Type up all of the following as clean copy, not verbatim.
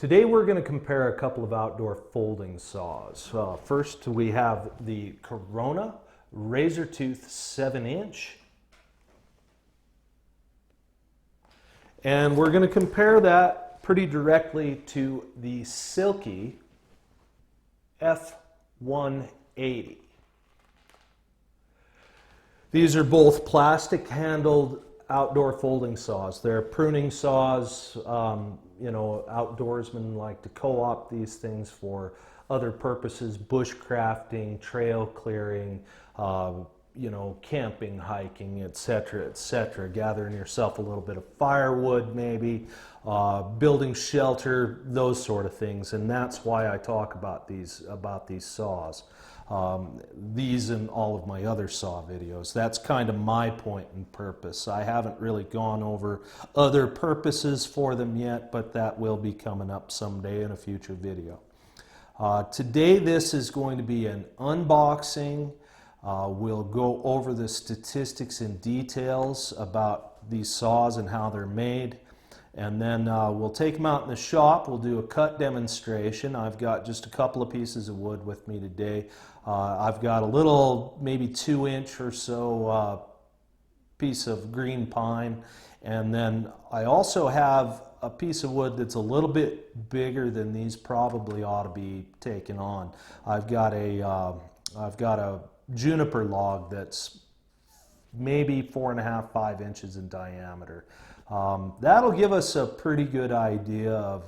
Today we're going to compare a couple of outdoor folding saws. First we have the Corona Razor Tooth 7-inch. And we're going to compare that pretty directly to the Silky F180. These are both plastic handled outdoor folding saws. They're pruning saws. You know, outdoorsmen like to co-opt these things for other purposes, bushcrafting, trail clearing, you know, camping, hiking, etc., etc. Gathering yourself a little bit of firewood, maybe, building shelter, those sort of things. And that's why I talk about these saws. These and all of my other saw videos. That's kind of my point and purpose. I haven't really gone over other purposes for them yet, but that will be coming up someday in a future video. Today this is going to be an unboxing. We'll go over the statistics and details about these saws and how they're made. And then we'll take them out in the shop. We'll do a cut demonstration. I've got just a couple of pieces of wood with me today. I've got a little, maybe 2-inch or so piece of green pine. And then I also have a piece of wood that's a little bit bigger than these probably ought to be taken on. I've got a juniper log that's maybe 4.5, 5 inches in diameter. That'll give us a pretty good idea of,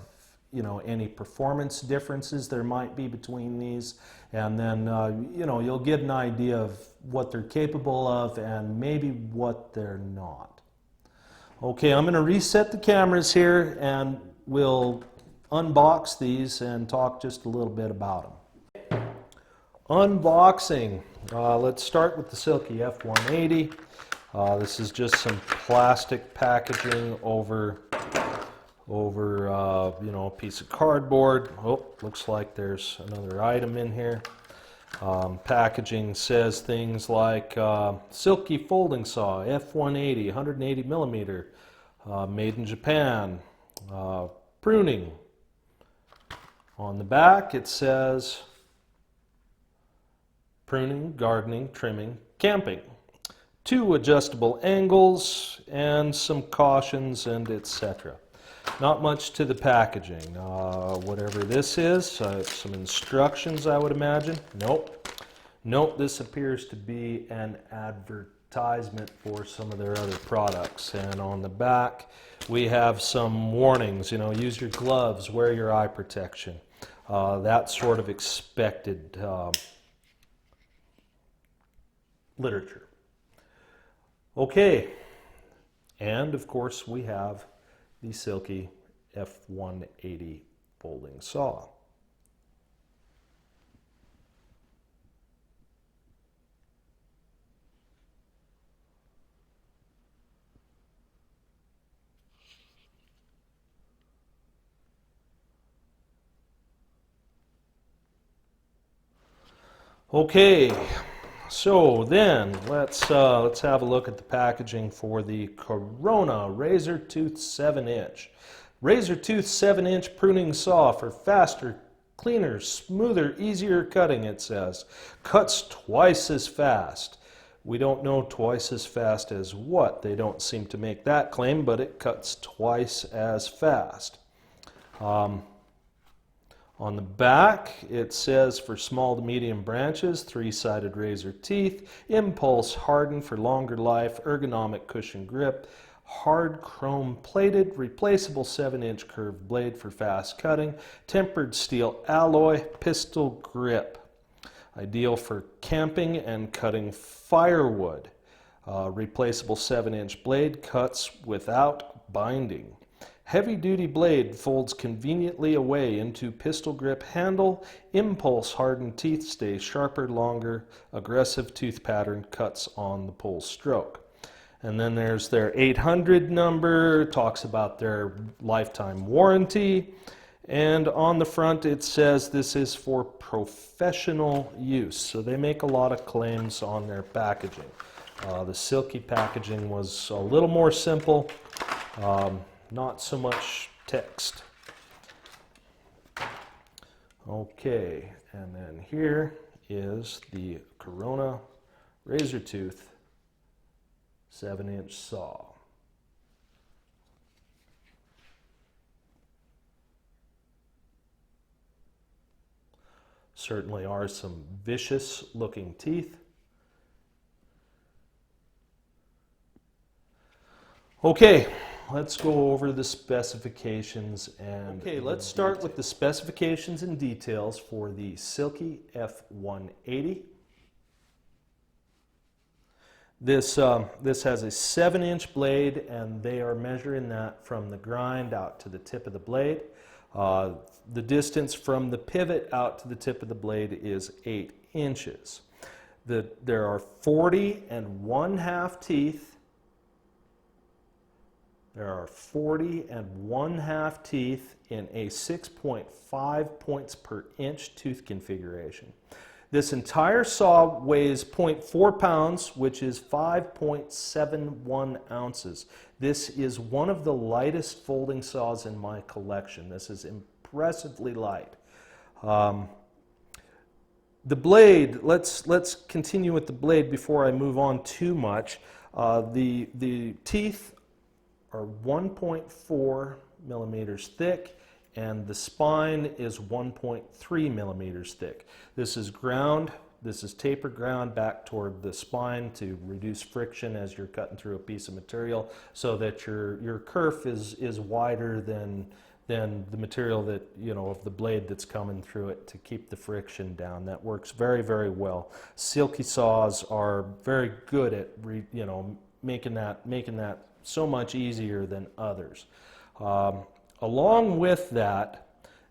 you know, any performance differences there might be between these, and then you know, you'll get an idea of what they're capable of and maybe what they're not. Okay, I'm going to reset the cameras here and we'll unbox these and talk just a little bit about them. Unboxing. Let's start with the Silky F180. This is just some plastic packaging over you know, a piece of cardboard. Oh, looks like there's another item in here. Packaging says things like Silky folding saw F180, 180 millimeter, made in Japan. Pruning. On the back it says pruning, gardening, trimming, camping. 2 adjustable angles and some cautions and etc. Not much to the packaging. Whatever this is, some instructions I would imagine. Nope. Nope, this appears to be an advertisement for some of their other products. And on the back we have some warnings, you know, use your gloves, wear your eye protection. That sort of expected literature. Okay, and of course we have the Silky F180 folding saw. Okay. So then, let's have a look at the packaging for the Corona Razor Tooth 7-inch. Razor Tooth 7-inch pruning saw for faster, cleaner, smoother, easier cutting, it says. Cuts twice as fast. We don't know twice as fast as what. They don't seem to make that claim, but it cuts twice as fast. On the back, it says for small to medium branches, 3-sided razor teeth, impulse hardened for longer life, ergonomic cushion grip, hard chrome plated, replaceable 7-inch curved blade for fast cutting, tempered steel alloy, pistol grip. Ideal for camping and cutting firewood. Replaceable 7-inch blade cuts without binding. Heavy-duty blade folds conveniently away into pistol grip handle. Impulse hardened teeth stay sharper longer. Aggressive tooth pattern cuts on the pull stroke. And then there's their 800 number, talks about their lifetime warranty. And on the front it says this is for professional use. So they make a lot of claims on their packaging. The Silky packaging was a little more simple. Not so much text. Okay, and then here is the Corona razor tooth 7-inch saw. Certainly are some vicious looking teeth. Okay, let's go over the specifications and let's start with the specifications and details for the Silky F180. This has a 7-inch blade, and they are measuring that from the grind out to the tip of the blade. The distance from the pivot out to the tip of the blade is 8 inches. There are 40 1/2 teeth. There are 40 1/2 teeth in a 6.5 points per inch tooth configuration. This entire saw weighs 0.4 pounds, which is 5.71 ounces. This is one of the lightest folding saws in my collection. This is impressively light. The blade, let's continue with the blade before I move on too much. The teeth are 1.4 millimeters thick, and the spine is 1.3 millimeters thick. This is ground. This is taper ground back toward the spine to reduce friction as you're cutting through a piece of material, so that your kerf is wider than the material that, you know, of the blade that's coming through it, to keep the friction down. That works very, very well. Silky saws are very good at making that so much easier than others. Along with that,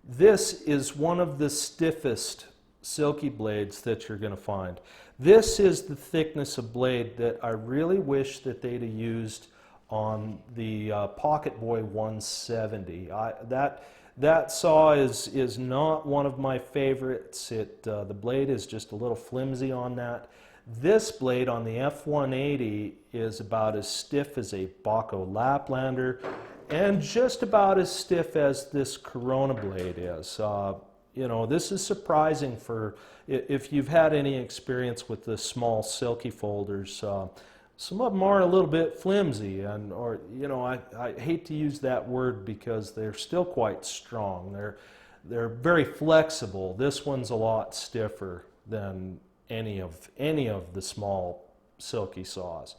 this is one of the stiffest silky blades that you're going to find. This is the thickness of blade that I really wish that they'd have used on the Pocket Boy 170. That saw is not one of my favorites. The blade is just a little flimsy on that. This blade on the F180 is about as stiff as a Baco Laplander, and just about as stiff as this Corona blade is. You know, this is surprising for, if you've had any experience with the small silky folders. Some of them are a little bit flimsy, or you know, I hate to use that word because they're still quite strong. They're very flexible. This one's a lot stiffer than any of the small silky saws.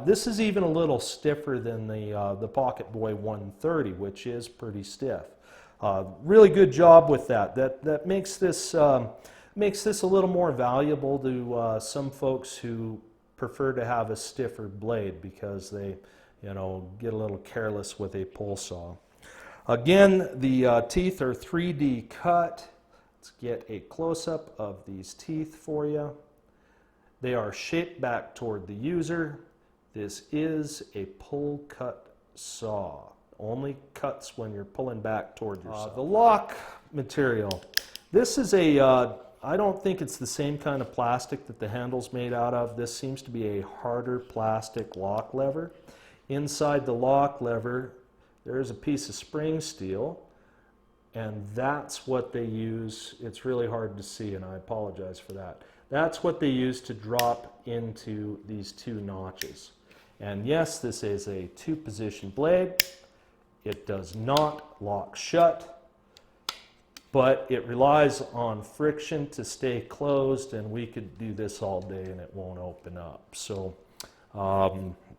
This is even a little stiffer than the Pocket Boy 130, which is pretty stiff. Really good job with that. That makes this a little more valuable to some folks who prefer to have a stiffer blade because they, you know, get a little careless with a pull saw. Again, the teeth are 3D cut. Let's get a close-up of these teeth for you. They are shaped back toward the user. This is a pull cut saw. Only cuts when you're pulling back toward your saw. The lock material. This is I don't think it's the same kind of plastic that the handle's made out of. This seems to be a harder plastic lock lever. Inside the lock lever, there is a piece of spring steel, and that's what they use. It's really hard to see, and I apologize for that. That's what they use to drop into these two notches. And yes, this is a 2-position blade. It does not lock shut, but it relies on friction to stay closed, and we could do this all day and it won't open up. So,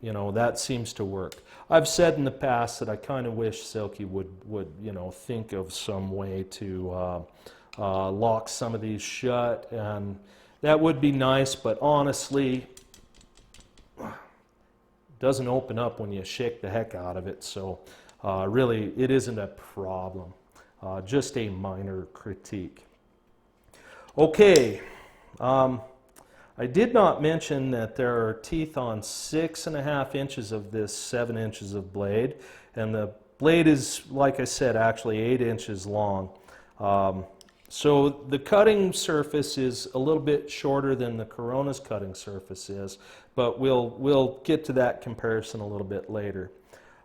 you know, that seems to work. I've said in the past that I kind of wish Silky would you know, think of some way to lock some of these shut, and that would be nice, but honestly, it doesn't open up when you shake the heck out of it, so really it isn't a problem. Just a minor critique. Okay, I did not mention that there are teeth on 6.5 inches of this 7 inches of blade, and the blade is, like I said, actually 8 inches long. So the cutting surface is a little bit shorter than the Corona's cutting surface is, but we'll get to that comparison a little bit later.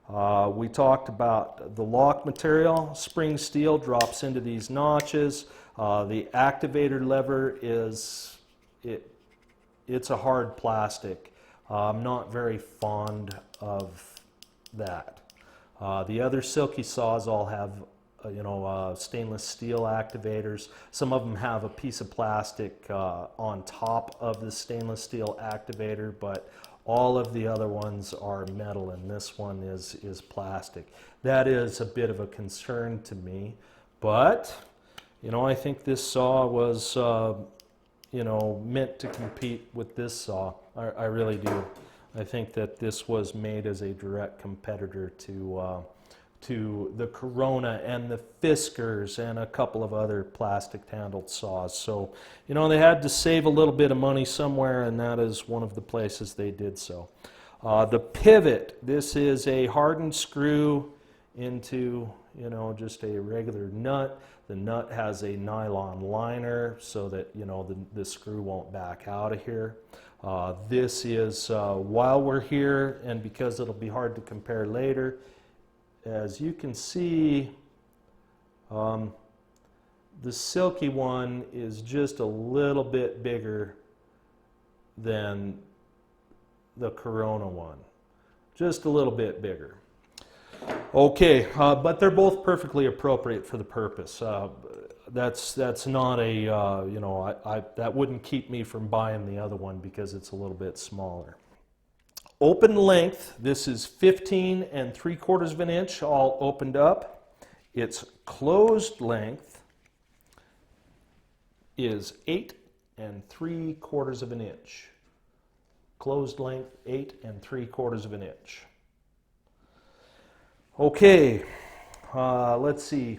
We talked about the lock material. Spring steel drops into these notches. The activator lever it's a hard plastic. I'm not very fond of that. The other Silky saws all have stainless steel activators. Some of them have a piece of plastic on top of the stainless steel activator, but all of the other ones are metal, and this one is plastic. That is a bit of a concern to me, but I think this saw was meant to compete with this saw. I really do. I think that this was made as a direct competitor to the Corona and the Fiskars and a couple of other plastic handled saws. So, they had to save a little bit of money somewhere, and that is one of the places they did so. The pivot, this is a hardened screw into, just a regular nut. The nut has a nylon liner so that, the screw won't back out of here. This is, while we're here, and because it'll be hard to compare later, as you can see, the Silky one is just a little bit bigger than the Corona one. Just a little bit bigger. Okay, but they're both perfectly appropriate for the purpose. That's not a, that wouldn't keep me from buying the other one because it's a little bit smaller. Open length, this is 15 3/4 of an inch, all opened up. Its closed length is 8 3/4 of an inch. Closed length, 8 3/4 of an inch. Okay, let's see.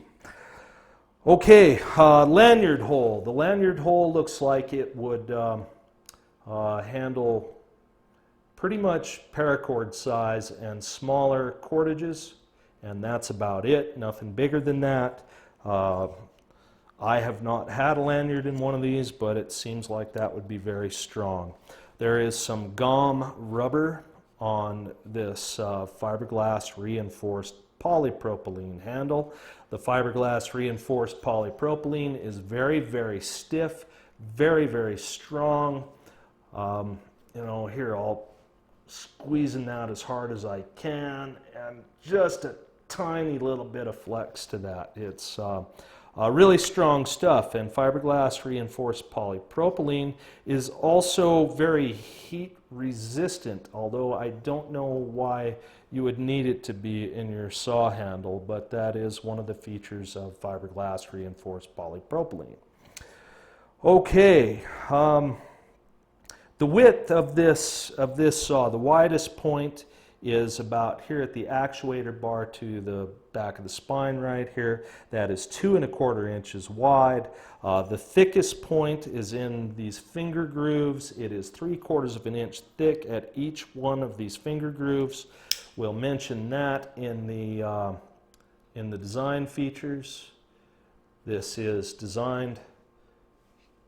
Okay, lanyard hole. The lanyard hole looks like it would handle pretty much paracord size and smaller cordages, and that's about it. Nothing bigger than that. I have not had a lanyard in one of these, but it seems like that would be very strong. There is some gum rubber on this fiberglass reinforced polypropylene handle. The fiberglass reinforced polypropylene is very, very stiff, very, very strong. Here I'll squeezing that as hard as I can, and just a tiny little bit of flex to that. It's really strong stuff, and fiberglass reinforced polypropylene is also very heat resistant, although I don't know why you would need it to be in your saw handle, but that is one of the features of fiberglass reinforced polypropylene. Okay, the width of this saw, the widest point is about here at the actuator bar to the back of the spine right here. That is 2 1/4 inches wide. The thickest point is in these finger grooves. It is 3/4 of an inch thick at each one of these finger grooves. We'll mention that in the design features. This is designed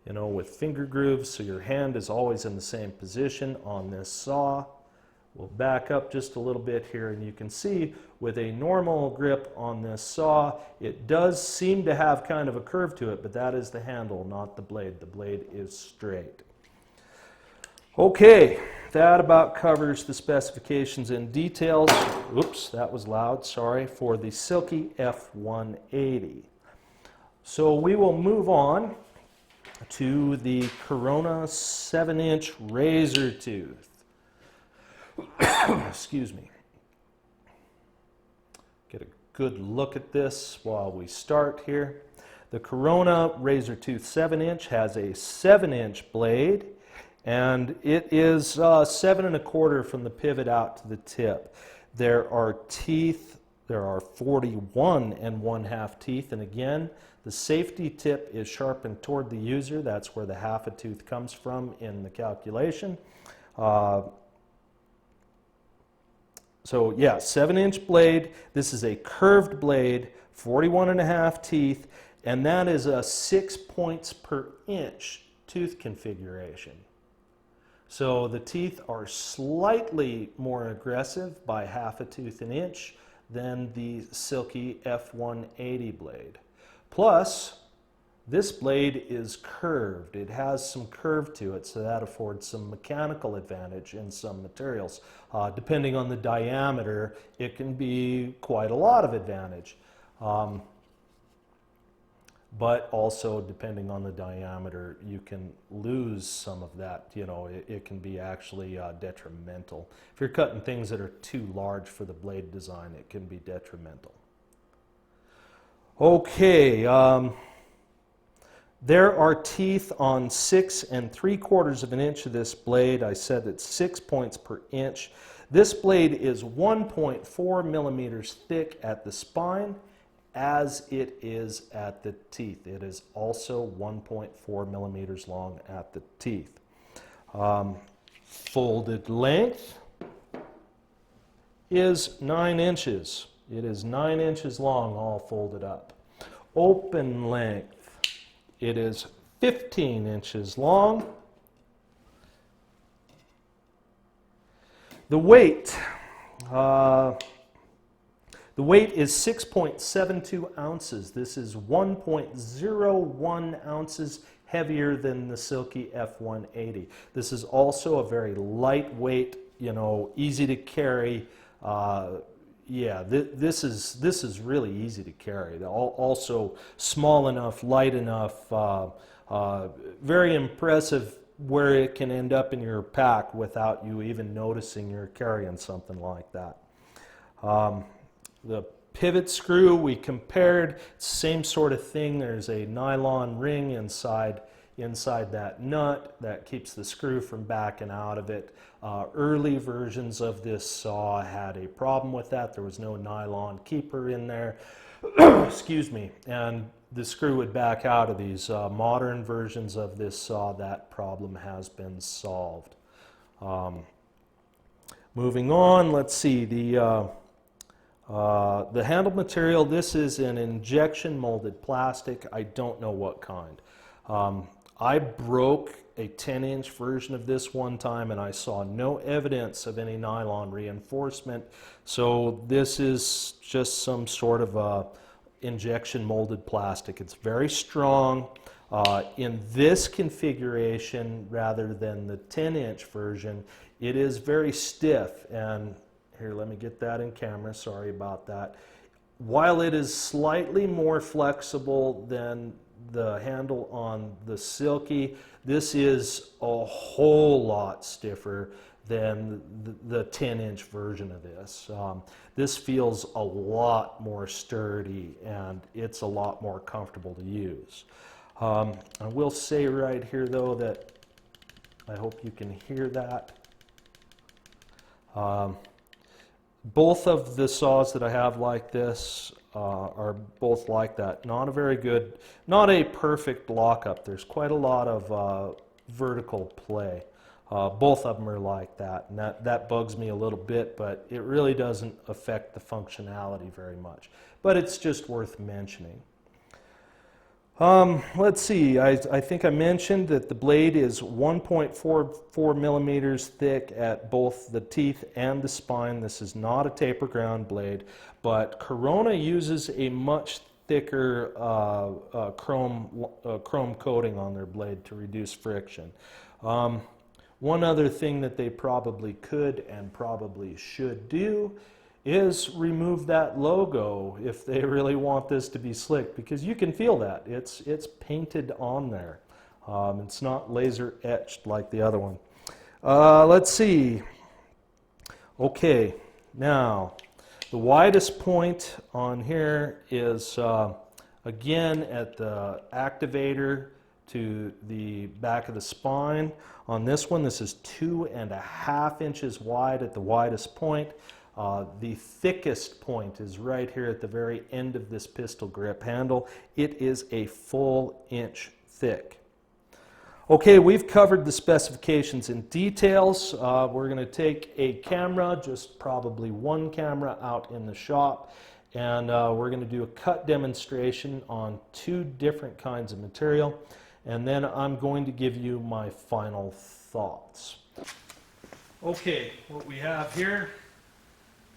with finger grooves, so your hand is always in the same position on this saw. We'll back up just a little bit here, and you can see with a normal grip on this saw, it does seem to have kind of a curve to it, but that is the handle, not the blade. The blade is straight. Okay, that about covers the specifications and details. Oops, that was loud, sorry, for the Silky F180. So we will move on to the Corona 7-inch razor tooth. Excuse me. Get a good look at this while we start here. The Corona razor tooth 7-inch has a 7-inch blade, and it is 7 1/4 from the pivot out to the tip. There are teeth. There are 41 1/2 teeth, and again, the safety tip is sharpened toward the user. That's where the half a tooth comes from in the calculation. So yeah, 7-inch blade. This is a curved blade, 41 1/2 teeth, and that is a 6 points per inch tooth configuration. So the teeth are slightly more aggressive by half a tooth an inch than the Silky F180 blade. Plus, This blade is curved. It has some curve to it, so that affords some mechanical advantage in some materials. Depending on the diameter, it can be quite a lot of advantage. But also, depending on the diameter, you can lose some of that. You know, it can be actually detrimental. If you're cutting things that are too large for the blade design, it can be detrimental. Okay, there are teeth on 6 3/4 of an inch of this blade. I said it's 6 points per inch. This blade is 1.4 millimeters thick at the spine, as it is at the teeth. It is also 1.4 millimeters long at the teeth. Folded length is 9 inches. It is 9 inches long, all folded up. Open length, it is 15 inches long. The weight is 6.72 ounces. This is 1.01 ounces heavier than the Silky F180. This is also a very lightweight, you know, easy to carry. Yeah, this is really easy to carry. Also small enough, light enough, very impressive where it can end up in your pack without you even noticing you're carrying something like that. The pivot screw we compared, same sort of thing. There's a nylon ring inside that nut that keeps the screw from backing out of it. Early versions of this saw had a problem with that. There was no nylon keeper in there. Excuse me. And the screw would back out of these. Modern versions of this saw, that problem has been solved. Moving on, let's see. The handle material, this is an injection molded plastic. I don't know what kind. I broke a 10-inch version of this one time and I saw no evidence of any nylon reinforcement. So this is just some sort of injection molded plastic. It's very strong. In this configuration, rather than the 10-inch version, it is very stiff. And here, let me get that in camera. Sorry about that. While it is slightly more flexible than the handle on the Silky, this is a whole lot stiffer than the 10-inch version of this. This feels a lot more sturdy and it's a lot more comfortable to use. I will say right here though that I hope you can hear that. Both of the saws that I have like this are both like that. Not a very good, not a perfect lockup. There's quite a lot of vertical play. Both of them are like that, and that bugs me a little bit, but it really doesn't affect the functionality very much. But it's just worth mentioning. Let's see, I think I mentioned that the blade is 1.44 millimeters thick at both the teeth and the spine. This is not a taper ground blade, but Corona uses a much thicker chrome coating on their blade to reduce friction. One other thing that they probably could and probably should do is remove that logo if they really want this to be slick, because you can feel that. It's painted on there. It's not laser etched like the other one. Let's see. Okay, now the widest point on here is again at the activator to the back of the spine. On this one, this is 2.5 inches wide at the widest point. The thickest point is right here at the very end of this pistol grip handle. It is a full inch thick. Okay, we've covered the specifications in details. We're going to take a camera, just probably one camera, out in the shop, and we're going to do a cut demonstration on 2 different kinds of material, and then I'm going to give you my final thoughts. Okay, what we have here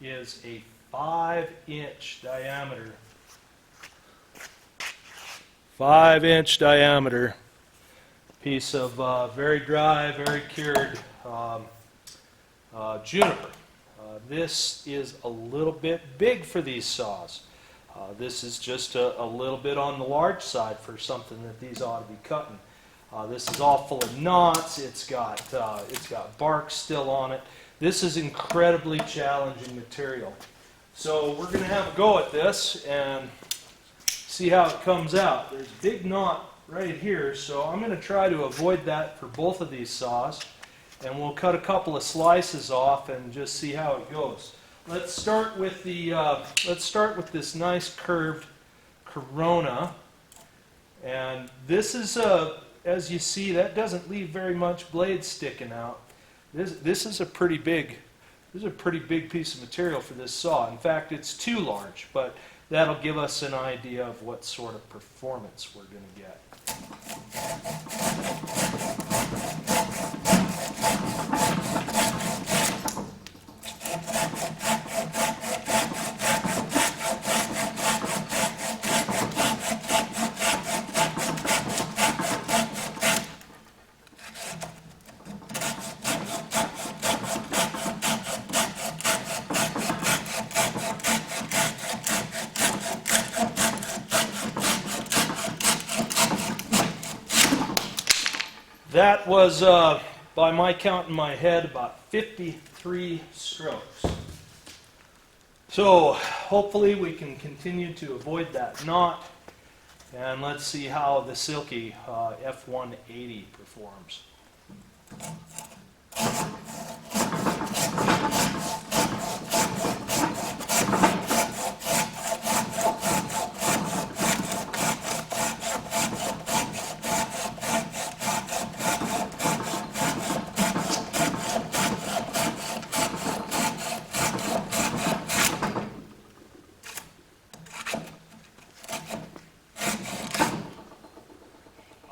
is a 5-inch diameter 5-inch diameter piece of very dry, very cured juniper. This is a little bit big for these saws. This is just a little bit on the large side for something that these ought to be cutting. This is all full of knots. It's got bark still on it. This is incredibly challenging material. So we're going to have a go at this and see how it comes out. There's a big knot right here, so I'm going to try to avoid that for both of these saws, and we'll cut a couple of slices off and just see how it goes. Let's start with this nice curved Corona, and this is as you see, that doesn't leave very much blade sticking out. This is a pretty big piece of material for this saw. In fact, it's too large, but that'll give us an idea of what sort of performance we're going to get. That was, by my count in my head, about 53 strokes. So hopefully we can continue to avoid that knot, and let's see how the Silky F180 performs.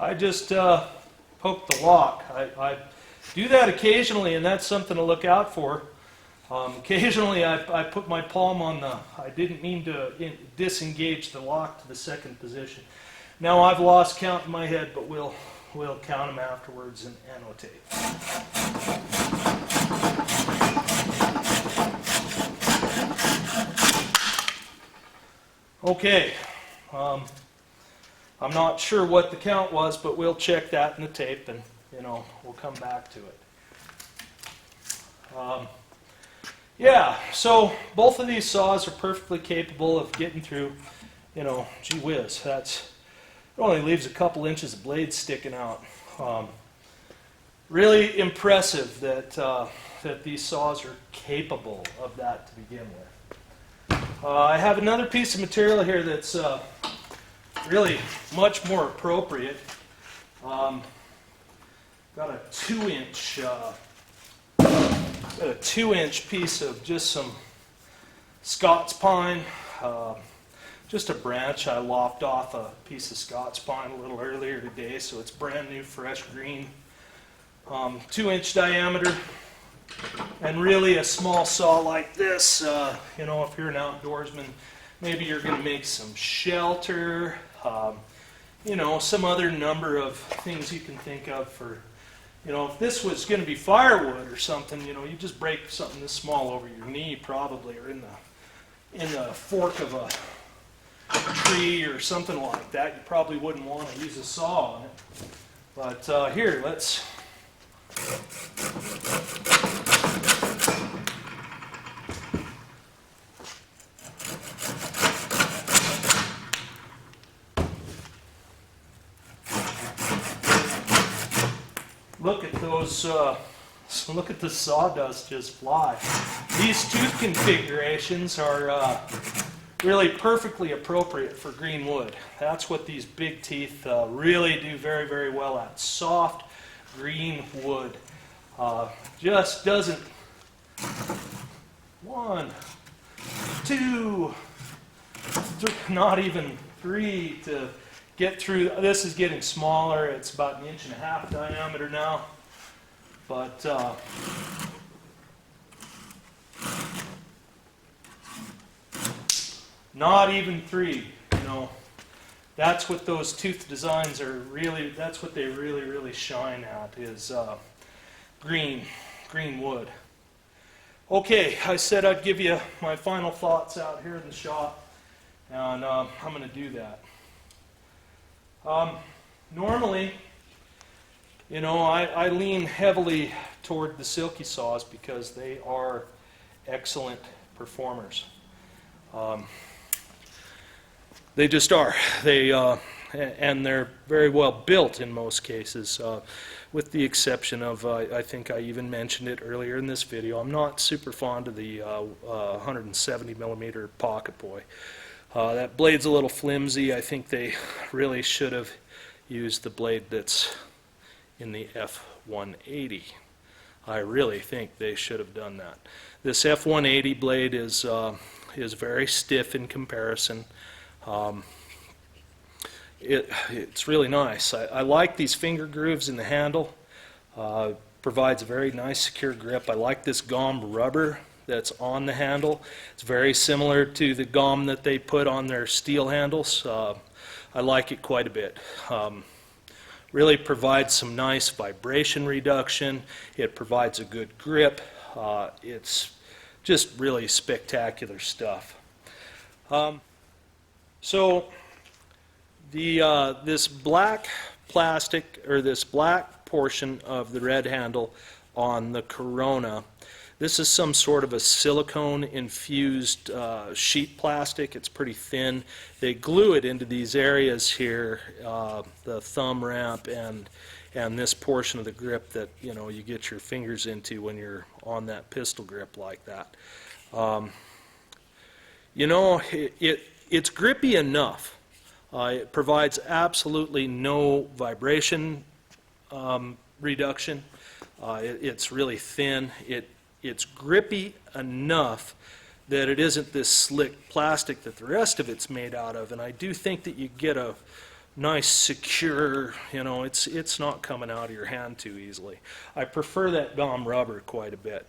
I just poked the lock. I do that occasionally, and that's something to look out for. Occasionally I put my palm on the, I didn't mean to disengage the lock to the second position. Now I've lost count in my head, but we'll count them afterwards and annotate. Okay. I'm not sure what the count was, but we'll check that in the tape, and we'll come back to it. Yeah, so both of these saws are perfectly capable of getting through, gee whiz, it only leaves a couple inches of blade sticking out. Really impressive that these saws are capable of that to begin with. I have another piece of material here that's really much more appropriate. Got a 2-inch piece of just some Scots pine, just a branch. I lopped off a piece of Scots pine a little earlier today, so it's brand new, fresh green. 2-inch diameter, and really a small saw like this. If you're an outdoorsman, maybe you're going to make some shelter. Some other number of things you can think of for, if this was going to be firewood or something, you just break something this small over your knee probably, or in the fork of a tree or something like that. You probably wouldn't want to use a saw on it. But here, let's... Look at those, look at the sawdust just fly. These tooth configurations are really perfectly appropriate for green wood. That's what these big teeth really do very, very well at. Soft green wood. Just doesn't, 1, 2, 3, not even 3 to get through. This is getting smaller. It's about 1.5 inches diameter now, but not even 3. that's what those tooth designs are really, that's what they really shine at, is green wood. Okay, I said I'd give you my final thoughts out here in the shop, and I'm going to do that. Normally, you know, I lean heavily toward the Silky saws because they are excellent performers. They just are. And they're very well built in most cases, with the exception of, I think I even mentioned it earlier in this video, I'm not super fond of the 170 millimeter Pocket Boy. That blade's a little flimsy. I think they really should have used the blade that's in the F180. I really think they should have done that. This F180 blade is very stiff in comparison. It's really nice. I like these finger grooves in the handle. Provides a very nice secure grip. I like this gum rubber that's on the handle. It's very similar to the gum that they put on their steel handles. I like it quite a bit. Really provides some nice vibration reduction. It provides a good grip. It's just really spectacular stuff. So this black plastic, or this black portion of the red handle on the Corona, this is some sort of a silicone infused sheet plastic. It's pretty thin. They glue it into these areas here, the thumb ramp and this portion of the grip that, you know, you get your fingers into when you're on that pistol grip like that. You know, it's grippy enough. It provides absolutely no vibration reduction. It's really thin. It's grippy enough that it isn't this slick plastic that the rest of it's made out of, and I do think that you get a nice secure, you know, it's not coming out of your hand too easily. I prefer that gum rubber quite a bit.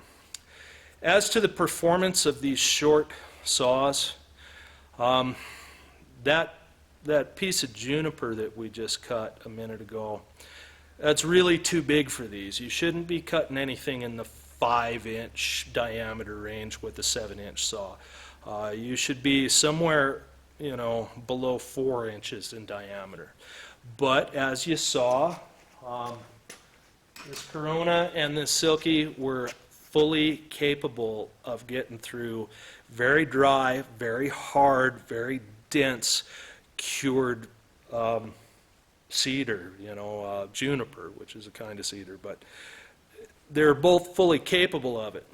As to the performance of these short saws, that piece of juniper that we just cut a minute ago, that's really too big for these. You shouldn't be cutting anything in the 5-inch diameter range with a 7-inch saw. You should be somewhere, you know, below 4 inches in diameter. But as you saw, this Corona and this Silky were fully capable of getting through very dry, very hard, very dense, cured cedar, you know, juniper, which is a kind of cedar, but they're both fully capable of it.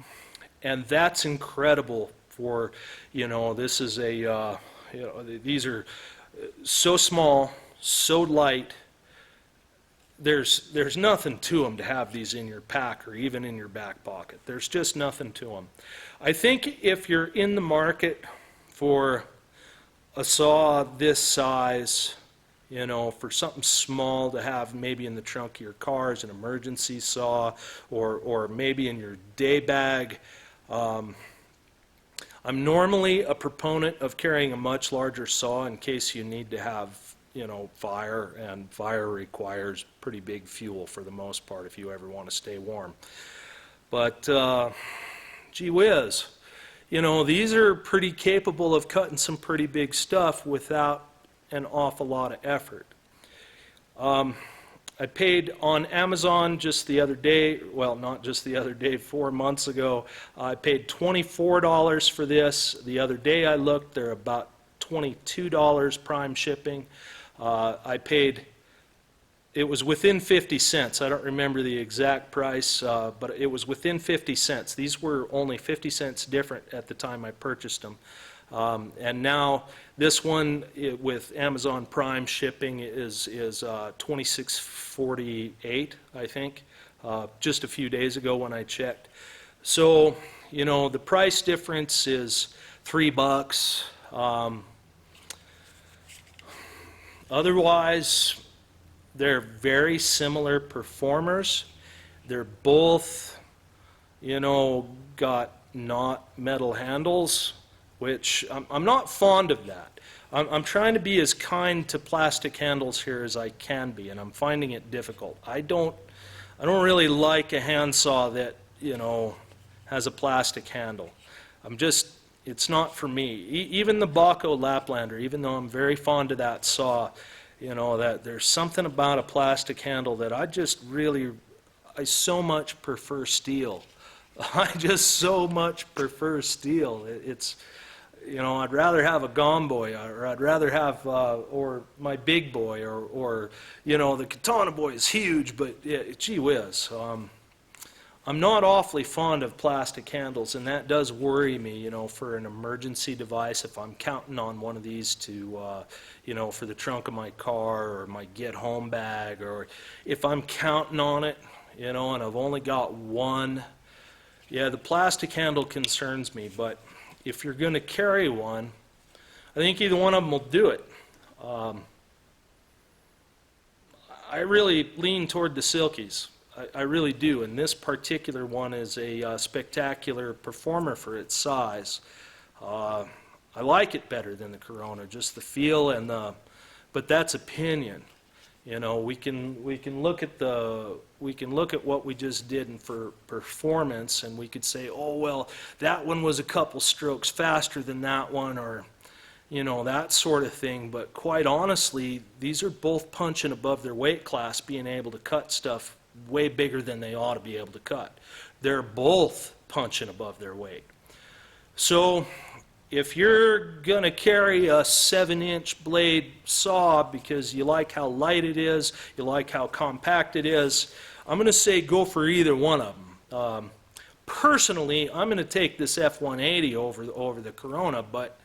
And that's incredible for, you know, this is a, you know, these are so small, so light, there's nothing to them to have these in your pack or even in your back pocket. There's just nothing to them. I think if you're in the market for a saw this size, you know, for something small to have maybe in the trunk of your car as an emergency saw, or maybe in your day bag. I'm normally a proponent of carrying a much larger saw in case you need to have, you know, fire, and fire requires pretty big fuel for the most part if you ever want to stay warm. But gee whiz, you know, these are pretty capable of cutting some pretty big stuff without an awful lot of effort. I paid on Amazon just the other day, well, not just the other day, 4 months ago, I paid $24 for this. The other day I looked, they're about $22 prime shipping. I paid, it was within 50 cents. I don't remember the exact price, but it was within 50 cents. These were only 50 cents different at the time I purchased them. And now this one with Amazon Prime shipping is $26.48, I think, just a few days ago when I checked. So, you know, the price difference is $3. Otherwise, they're very similar performers. They're both, you know, got not metal handles. which I'm not fond of that. I'm trying to be as kind to plastic handles here as I can be, and I'm finding it difficult. I don't really like a handsaw that, you know, has a plastic handle. It's not for me. Even the Baco Laplander, even though I'm very fond of that saw, you know, that there's something about a plastic handle that I so much prefer steel. I just so much prefer steel. It's, you know, I'd rather have a Gomboy, or I'd rather have, or my Big Boy, or you know, the Katana Boy is huge, but yeah, gee whiz. I'm not awfully fond of plastic handles, and that does worry me, you know, for an emergency device, if I'm counting on one of these to, you know, for the trunk of my car or my get-home bag, or if I'm counting on it, you know, and I've only got one. Yeah, the plastic handle concerns me, but if you're going to carry one, I think either one of them will do it. I really lean toward the Silkies. I really do, and this particular one is a spectacular performer for its size. I like it better than the Corona, just the feel and the, but that's opinion. You know, we can look at what we just did and for performance, and we could say, oh well, that one was a couple strokes faster than that one, or you know, that sort of thing. But quite honestly, these are both punching above their weight class, being able to cut stuff way bigger than they ought to be able to cut. They're both punching above their weight. So if you're going to carry a 7-inch blade saw because you like how light it is, you like how compact it is, I'm going to say go for either one of them. Personally, I'm going to take this F180 over the Corona, but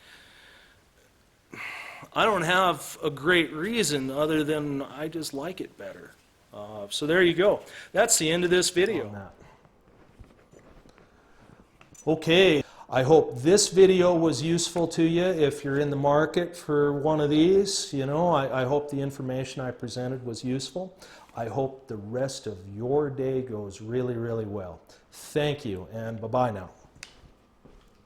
I don't have a great reason other than I just like it better. So there you go. That's the end of this video. Okay. I hope this video was useful to you if you're in the market for one of these. You know, I hope the information I presented was useful. I hope the rest of your day goes really, really well. Thank you, and bye-bye now.